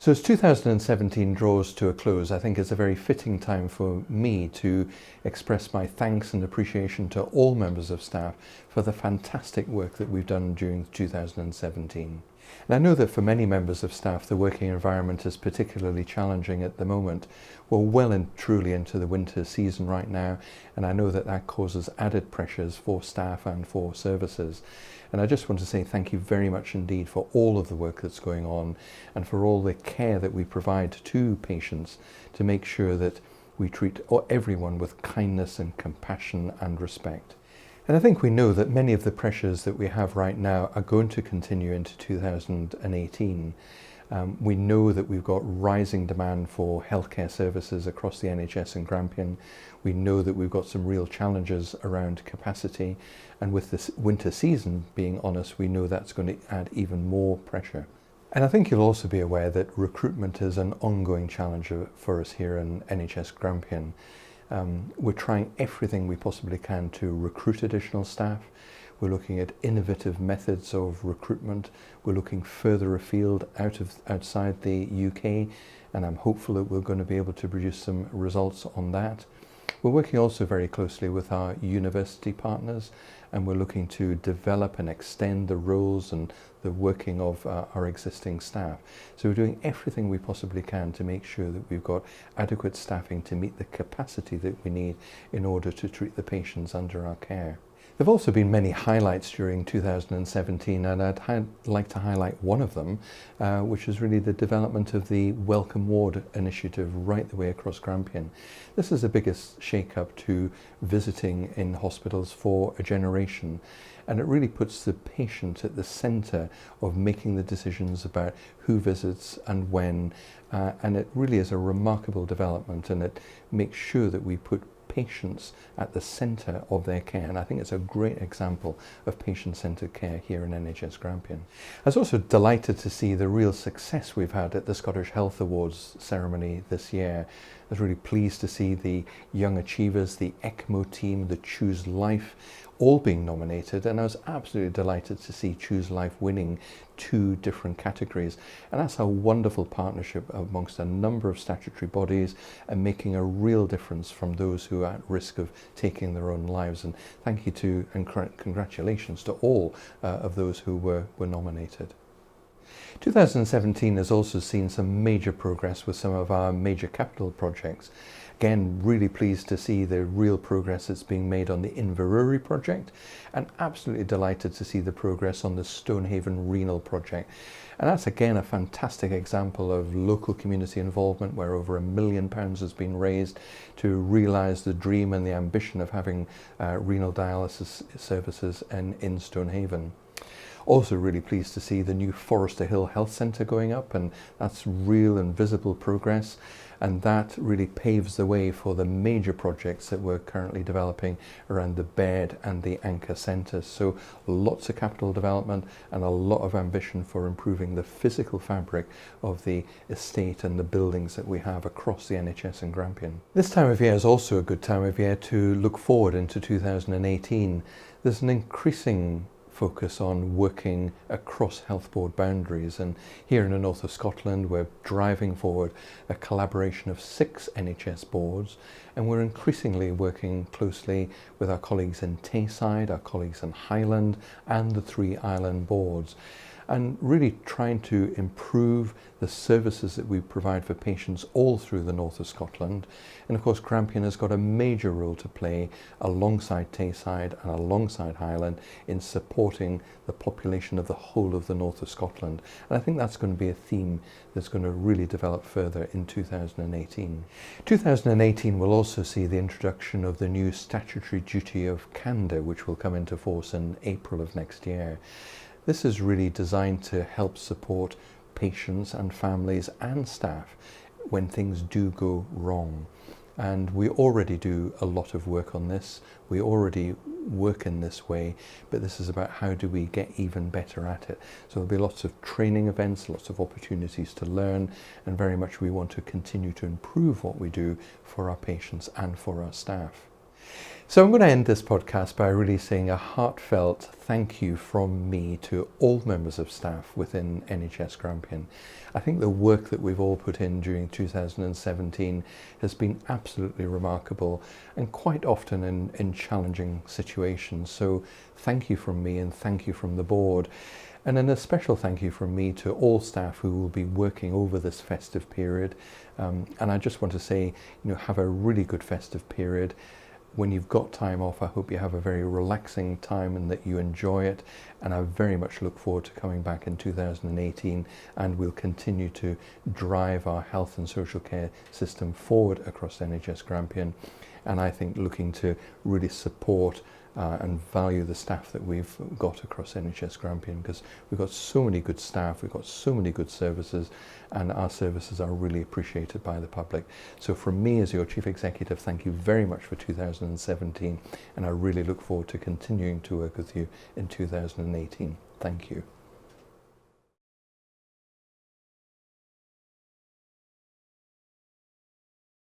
So as 2017 draws to a close, I think it's a very fitting time for me to express my thanks and appreciation to all members of staff for the fantastic work that we've done during 2017. And I know that for many members of staff, the working environment is particularly challenging at the moment. We're well and truly into the winter season right now, and I know that that causes added pressures for staff and for services. And I just want to say thank you very much indeed for all of the work that's going on and for all the care that we provide to patients to make sure that we treat everyone with kindness and compassion and respect. And I think we know that many of the pressures that we have right now are going to continue into 2018. We know that we've got rising demand for healthcare services across the NHS and Grampian. We know that we've got some real challenges around capacity, and with this winter season being on us, we know that's going to add even more pressure. And I think you'll also be aware that recruitment is an ongoing challenge for us here in NHS Grampian. We're trying everything we possibly can to recruit additional staff. We're looking at innovative methods of recruitment. We're looking further afield outside the UK, and I'm hopeful that we're going to be able to produce some results on that. We're working also very closely with our university partners, and we're looking to develop and extend the roles and the working of our existing staff. So we're doing everything we possibly can to make sure that we've got adequate staffing to meet the capacity that we need in order to treat the patients under our care. There have also been many highlights during 2017, and I'd like to highlight one of them, which is really the development of the Welcome Ward initiative right the way across Grampian. This is the biggest shake-up to visiting in hospitals for a generation, and it really puts the patient at the centre of making the decisions about who visits and when, and it really is a remarkable development, and it makes sure that we put patients at the centre of their care, and I think it's a great example of patient-centred care here in NHS Grampian. I was also delighted to see the real success we've had at the Scottish Health Awards ceremony this year. I was really pleased to see the Young Achievers, the ECMO team, the Choose Life all being nominated, and I was absolutely delighted to see Choose Life winning 2 different categories, and that's a wonderful partnership amongst a number of statutory bodies and making a real difference from those who are at risk of taking their own lives. And thank you to and congratulations to all of those who were nominated. 2017 has also seen some major progress with some of our major capital projects. Again, really pleased to see the real progress that's being made on the Inverurie project, and absolutely delighted to see the progress on the Stonehaven Renal project. And that's again a fantastic example of local community involvement where over £1 million has been raised to realise the dream and the ambition of having renal dialysis services in Stonehaven. Also really pleased to see the new Forester Hill Health Centre going up, and that's real and visible progress, and that really paves the way for the major projects that we're currently developing around the bed and the anchor centres. So lots of capital development and a lot of ambition for improving the physical fabric of the estate and the buildings that we have across the NHS and Grampian. This time of year is also a good time of year to look forward into 2018. There's an increasing focus on working across health board boundaries, and here in the north of Scotland we're driving forward a collaboration of 6 NHS boards, and we're increasingly working closely with our colleagues in Tayside, our colleagues in Highland and the 3 island boards, and really trying to improve the services that we provide for patients all through the north of Scotland. And of course Grampian has got a major role to play alongside Tayside and alongside Highland in supporting the population of the whole of the north of Scotland. And I think that's going to be a theme that's going to really develop further in 2018. 2018 will also see the introduction of the new statutory duty of candour, which will come into force in April of next year. This is really designed to help support patients and families and staff when things do go wrong. And we already do a lot of work on this. We already work in this way, but this is about how do we get even better at it. So there'll be lots of training events, lots of opportunities to learn, and very much we want to continue to improve what we do for our patients and for our staff. So I'm going to end this podcast by really saying a heartfelt thank you from me to all members of staff within NHS Grampian. I think the work that we've all put in during 2017 has been absolutely remarkable and quite often in challenging situations. So thank you from me and thank you from the board. And then a special thank you from me to all staff who will be working over this festive period. And I just want to say, have a really good festive period. When you've got time off, I hope you have a very relaxing time and that you enjoy it. And I very much look forward to coming back in 2018, and we'll continue to drive our health and social care system forward across NHS Grampian. And I think looking to really support and value the staff that we've got across NHS Grampian, because we've got so many good staff, we've got so many good services, and our services are really appreciated by the public. So from me as your Chief Executive, thank you very much for 2017, and I really look forward to continuing to work with you in 2018. Thank you.